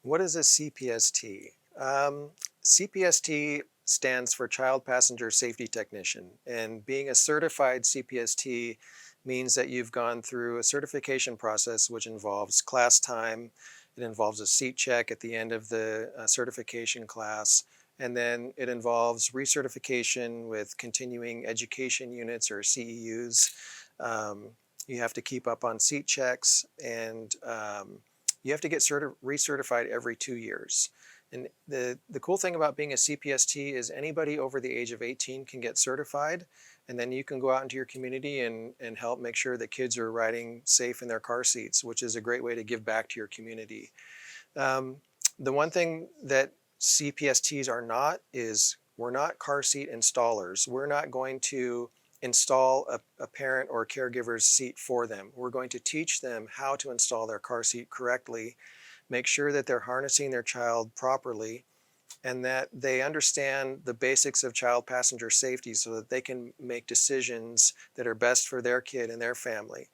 What is a CPST? CPST stands for Child Passenger Safety Technician, and being a certified CPST means that you've gone through a certification process which involves class time, it involves a seat check at the end of the certification class, and then it involves recertification with continuing education units or CEUs. Um, you have to keep up on seat checks and you have to get recertified every 2 years. And the cool thing about being a CPST is anybody over the age of 18 can get certified, and then you can go out into your community and help make sure that kids are riding safe in their car seats, which is a great way to give back to your community. Um, the one thing that CPSTs are not is we're not car seat installers. We're not going to install a parent or caregiver's seat for them. We're going to teach them how to install their car seat correctly, make sure that they're harnessing their child properly, and that they understand the basics of child passenger safety so that they can make decisions that are best for their kid and their family.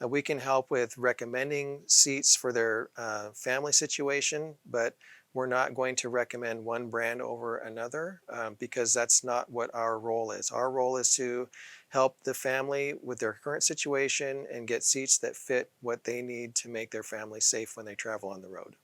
We can help with recommending seats for their family situation, but we're not going to recommend one brand over another because that's not what our role is. Our role is to help the family with their current situation and get seats that fit what they need to make their family safe when they travel on the road.